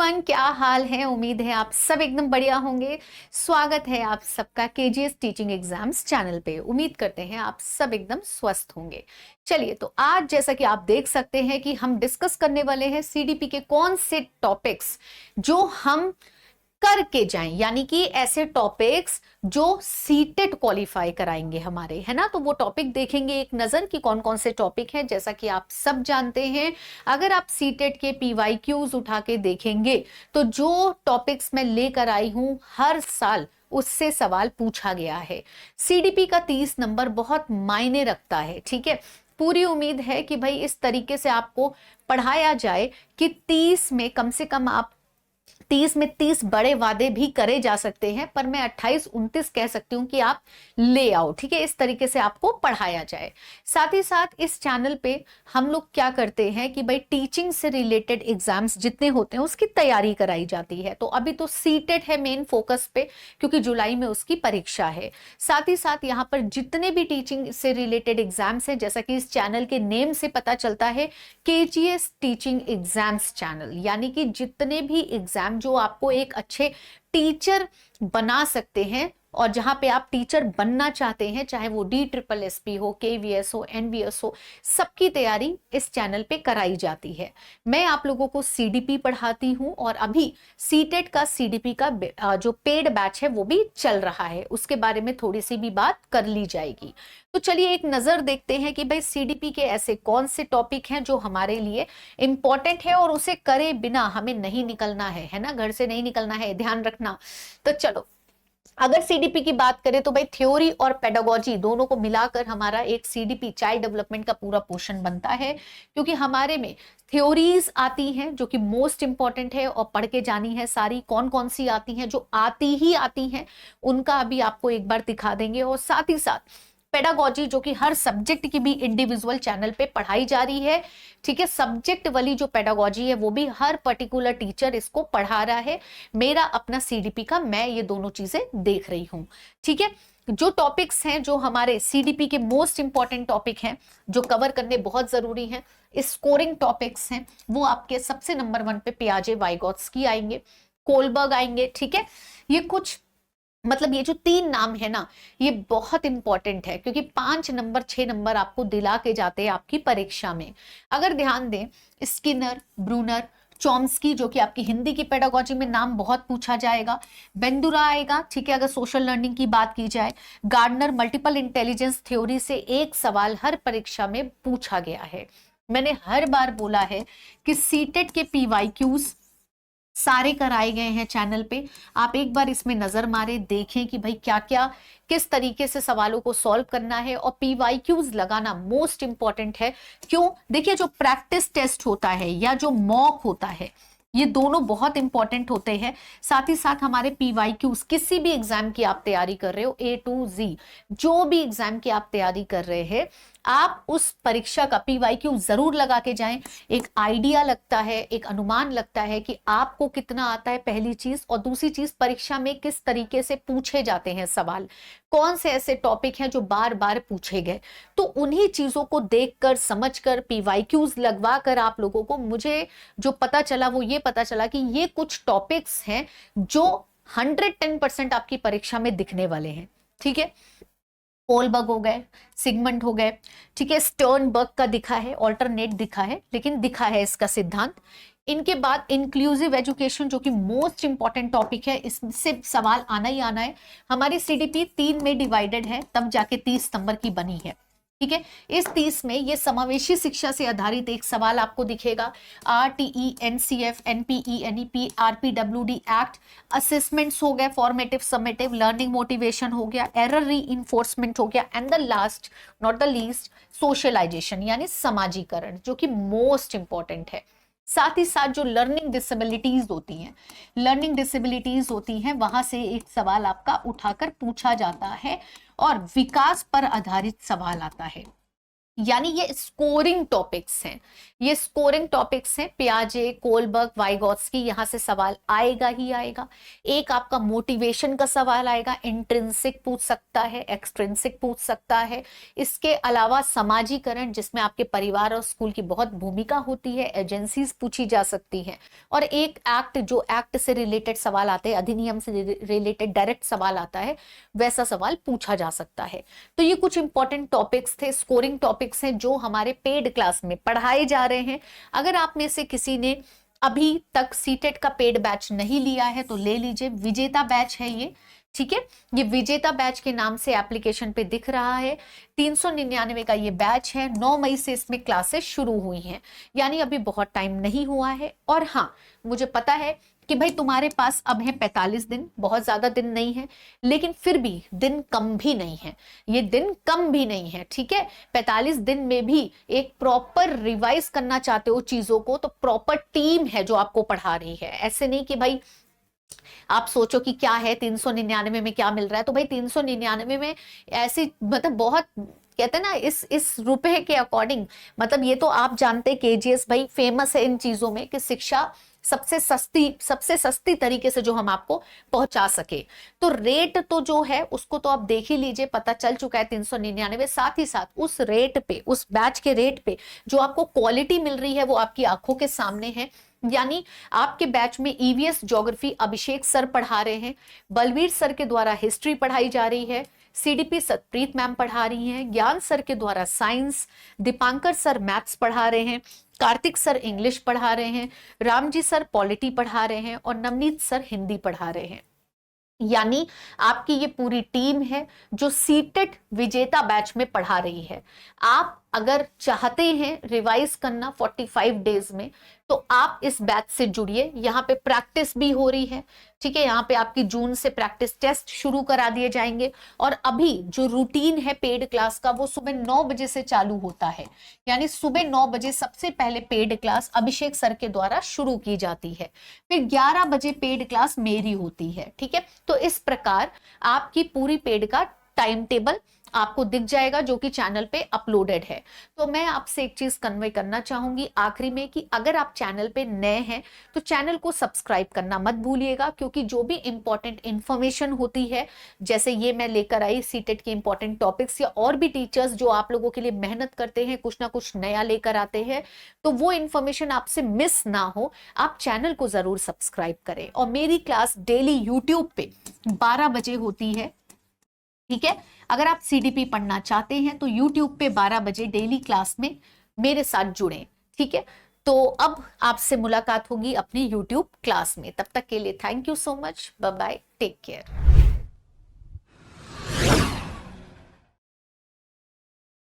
Everyone, क्या हाल है। उम्मीद है आप सब एकदम बढ़िया होंगे। स्वागत है आप सबका केजीएस टीचिंग एग्जाम्स चैनल पे। उम्मीद करते हैं आप सब एकदम स्वस्थ होंगे। चलिए, तो आज जैसा कि आप देख सकते हैं कि हम डिस्कस करने वाले हैं सीडीपी के कौन से टॉपिक्स जो हम करके जाएं, यानी कि ऐसे टॉपिक्स जो सीटेट क्वालिफाई कराएंगे हमारे, है ना। तो वो टॉपिक देखेंगे एक नजर कि कौन कौन से टॉपिक हैं। जैसा कि आप सब जानते हैं, अगर आप सीटेट के पीवाईक्यूज उठा के देखेंगे तो जो टॉपिक्स मैं लेकर आई हूं हर साल उससे सवाल पूछा गया है। सीडीपी का 30 नंबर बहुत मायने रखता है, ठीक है। पूरी उम्मीद है कि भाई इस तरीके से आपको पढ़ाया जाए कि 30 में कम से कम आप 30 में 30 बड़े वादे भी करे जा सकते हैं, पर मैं 28-29 कह सकती हूं कि आप ले आओ, ठीक है। इस तरीके से आपको पढ़ाया जाए। साथ ही साथ इस चैनल पे हम लोग क्या करते हैं कि भाई टीचिंग से रिलेटेड एग्जाम्स जितने होते हैं उसकी तैयारी कराई जाती है। तो अभी तो सीटेट है मेन फोकस पे, क्योंकि जुलाई में उसकी परीक्षा है। साथ ही साथ यहाँ पर जितने भी टीचिंग से रिलेटेड एग्जाम्स हैं, जैसा कि इस चैनल के नेम से पता चलता है, केजीएस टीचिंग एग्जाम्स चैनल, यानी कि जितने भी एग्जाम जो आपको एक अच्छे टीचर बना सकते हैं और जहां पे आप टीचर बनना चाहते हैं, चाहे वो DSSP हो, KVS हो, NVS हो, सबकी तैयारी इस चैनल पे कराई जाती है। मैं आप लोगों को सीडीपी पढ़ाती हूं और अभी सीटेट का सीडीपी का जो पेड बैच है वो भी चल रहा है, उसके बारे में थोड़ी सी भी बात कर ली जाएगी। तो चलिए एक नजर देखते हैं कि भाई सीडीपी के ऐसे कौन से टॉपिक हैं जो हमारे लिए इंपॉर्टेंट है और उसे करे बिना हमें नहीं निकलना है ना, घर से नहीं निकलना है, ध्यान रखना। तो चलो, अगर सीडीपी की बात करें तो भाई थ्योरी और पेडागोजी दोनों को मिलाकर हमारा एक सीडीपी चाइल्ड डेवलपमेंट का पूरा पोर्शन बनता है, क्योंकि हमारे में थ्योरीज आती हैं जो कि मोस्ट इंपॉर्टेंट है और पढ़ के जानी है सारी। कौन कौन सी आती हैं, जो आती ही आती हैं उनका अभी आपको एक बार दिखा देंगे। और साथ ही साथ पेडागोजी जो कि हर सब्जेक्ट की भी इंडिविजुअल चैनल पे पढ़ाई जा रही है, ठीक है। सब्जेक्ट वाली जो पेडागोजी है वो भी हर पर्टिकुलर टीचर इसको पढ़ा रहा है। मेरा अपना सीडीपी का मैं ये दोनों चीजें देख रही हूं, ठीक है। जो टॉपिक्स हैं जो हमारे सीडीपी के मोस्ट इंपॉर्टेंट टॉपिक हैं जो कवर करने बहुत जरूरी हैं, स्कोरिंग टॉपिक्स हैं, वो आपके सबसे नंबर 1 पे पियाजे वाइगोत्स्की आएंगे, कोलबर्ग आएंगे, ठीक है। ये कुछ मतलब ये जो 3 नाम है ना, ये बहुत इंपॉर्टेंट है, क्योंकि 5 नंबर 6 नंबर आपको दिला के जाते हैं आपकी परीक्षा में। अगर ध्यान दें, स्किनर, ब्रूनर, चॉम्स्की जो कि आपकी हिंदी की पेडागोजी में नाम बहुत पूछा जाएगा, बेंदुरा आएगा, ठीक है। अगर सोशल लर्निंग की बात की जाए, गार्डनर मल्टीपल इंटेलिजेंस थ्योरी से एक सवाल हर परीक्षा में पूछा गया है। मैंने हर बार बोला है कि सीटेट के पीवाईक्यूज सारे कराए गए हैं चैनल पे। आप एक बार इसमें नजर मारे, देखें कि भाई क्या क्या किस तरीके से सवालों को सॉल्व करना है। और पीवाईक्यूज लगाना मोस्ट इंपॉर्टेंट है। क्यों? देखिए, जो प्रैक्टिस टेस्ट होता है या जो मॉक होता है, ये दोनों बहुत इंपॉर्टेंट होते हैं। साथ ही साथ हमारे पीवाईक्यूज, किसी भी एग्जाम की आप तैयारी कर रहे हो, A to Z, जो भी एग्जाम की आप तैयारी कर रहे हैं, आप उस परीक्षा का पीवाईक्यू जरूर लगा के जाएं। एक आइडिया लगता है, एक अनुमान लगता है कि आपको कितना आता है, पहली चीज। और दूसरी चीज, परीक्षा में किस तरीके से पूछे जाते हैं सवाल, कौन से ऐसे टॉपिक हैं जो बार बार पूछे गए। तो उन्हीं चीजों को देखकर समझकर पीवाईक्यूज लगवा कर आप लोगों को, मुझे जो पता चला वो ये पता चला कि ये कुछ टॉपिक्स हैं जो 110% आपकी परीक्षा में दिखने वाले हैं, ठीक है। कोलबर्ग हो गए, सिगमंड हो गए, ठीक है। स्टर्नबर्ग का दिखा है, ऑल्टरनेट दिखा है, लेकिन दिखा है इसका सिद्धांत। इनके बाद इंक्लूसिव एजुकेशन जो कि मोस्ट इंपॉर्टेंट टॉपिक है, इससे सवाल आना ही आना है। हमारी सीडीपी 3 में डिवाइडेड है, तब जाके 30 नंबर की बनी है, ठीक है। इस 30 में ये समावेशी शिक्षा से आधारित एक सवाल आपको दिखेगा। RTE, NCF, NPE, NEP, RPWD act, assessments हो गए, फॉर्मेटिव, समेटिव, लर्निंग मोटिवेशन हो गया, एरर री इन्फोर्समेंट हो गया, and the last not the least socialisation यानी समाजीकरण, जो कि मोस्ट इंपॉर्टेंट है। साथ ही साथ जो लर्निंग डिसेबिलिटीज होती हैं, वहां से एक सवाल आपका उठाकर पूछा जाता है और विकास पर आधारित सवाल आता है। यानी ये स्कोरिंग टॉपिक्स हैं, ये स्कोरिंग टॉपिक्स हैं। पियाजे, कोलबर्ग, वाइगॉत्स्की, यहां से सवाल आएगा ही आएगा। एक आपका मोटिवेशन का सवाल आएगा, इंट्रिंसिक पूछ सकता है, एक्सट्रिंसिक पूछ सकता है। इसके अलावा समाजीकरण, जिसमें आपके परिवार और स्कूल की बहुत भूमिका होती है, एजेंसीज पूछी जा सकती हैं। और एक एक्ट, जो एक्ट से रिलेटेड सवाल आते हैं, अधिनियम से रिलेटेड डायरेक्ट सवाल आता है, वैसा सवाल पूछा जा सकता है। तो ये कुछ इंपॉर्टेंट टॉपिक्स थे, स्कोरिंग टॉपिक्स हैं, जो हमारे पेड क्लास में पढ़ाए जा रहे हैं। अगर आप में से किसी ने अभी तक सीटेट का पेड बैच नहीं लिया है तो ले लीजिए, विजेता बैच है ये, ठीक है। ये विजेता बैच के नाम से एप्लीकेशन पे दिख रहा है। 399 का ये बैच है। 9 मई से इसमें क्लासेस शुरू हुई हैं, यानी अभी बहुत टाइम नहीं हुआ है। और हाँ, मुझे पता है कि भाई तुम्हारे पास अब है 45 दिन, बहुत ज्यादा दिन नहीं है, लेकिन फिर भी दिन कम भी नहीं है, ये दिन कम भी नहीं है, ठीक है। 45 दिन में भी एक प्रॉपर रिवाइज करना चाहते हो चीजों को, तो प्रॉपर टीम है जो आपको पढ़ा रही है। ऐसे नहीं कि भाई आप सोचो कि क्या है 399 में क्या मिल रहा है, तो भाई 399 में ऐसी मतलब बहुत कहते हैं ना, इस रुपए के अकॉर्डिंग, मतलब ये तो आप जानते केजीएस भाई फेमस है इन चीजों में कि शिक्षा सबसे सस्ती तरीके से जो हम आपको पहुंचा सके। तो रेट तो जो है उसको तो आप देख ही लीजिए, पता चल चुका है 399। साथ ही साथ उस रेट पे, उस बैच के रेट पे जो आपको क्वालिटी मिल रही है वो आपकी आंखों के सामने है। यानी आपके बैच में ईवीएस ज्योग्राफी अभिषेक सर पढ़ा रहे हैं, बलवीर सर के द्वारा हिस्ट्री पढ़ाई जा रही है, सीडीपी सतप्रीत मैम पढ़ा रही हैं, ज्ञान सर के द्वारा साइंस, दीपांकर सर मैथ्स पढ़ा रहे हैं, कार्तिक सर इंग्लिश पढ़ा रहे हैं, रामजी सर पॉलिटी पढ़ा रहे हैं और नवनीत सर हिंदी पढ़ा रहे हैं। यानी आपकी ये पूरी टीम है जो सीटेट विजेता बैच में पढ़ा रही है। आप अगर चाहते हैं रिवाइज करना 45 डेज में, तो आप इस बैच से जुड़िए। यहाँ पे प्रैक्टिस भी हो रही है, ठीक है। यहाँ पे आपकी जून से प्रैक्टिस टेस्ट शुरू करा दिए जाएंगे। और अभी जो रूटीन है पेड क्लास का, वो सुबह 9 बजे से चालू होता है। यानी सुबह 9 बजे सबसे पहले पेड क्लास अभिषेक सर के द्वारा शुरू की जाती है, फिर 11 बजे पेड क्लास मेरी होती है, ठीक है। तो इस प्रकार आपकी पूरी पेड का टाइम टेबल आपको दिख जाएगा, जो कि चैनल पे अपलोडेड है। तो मैं आपसे एक चीज कन्वे करना चाहूंगी आखिरी में कि अगर आप चैनल पे नए हैं तो चैनल को सब्सक्राइब करना मत भूलिएगा, क्योंकि जो भी इंपॉर्टेंट इंफॉर्मेशन होती है, जैसे ये मैं लेकर आई सीटेट के इंपॉर्टेंट टॉपिक्स, या और भी टीचर्स जो आप लोगों के लिए मेहनत करते हैं, कुछ ना कुछ नया लेकर आते हैं, तो वो इंफॉर्मेशन आपसे मिस ना हो, आप चैनल को जरूर सब्सक्राइब करें। और मेरी क्लास डेली यूट्यूब पे 12 बजे होती है, ठीक है। अगर आप सीडीपी पढ़ना चाहते हैं तो YouTube पे 12 बजे डेली क्लास में मेरे साथ जुड़ें, ठीक है। तो अब आपसे मुलाकात होगी अपनी YouTube क्लास में। तब तक के लिए thank you so much, bye bye, take care.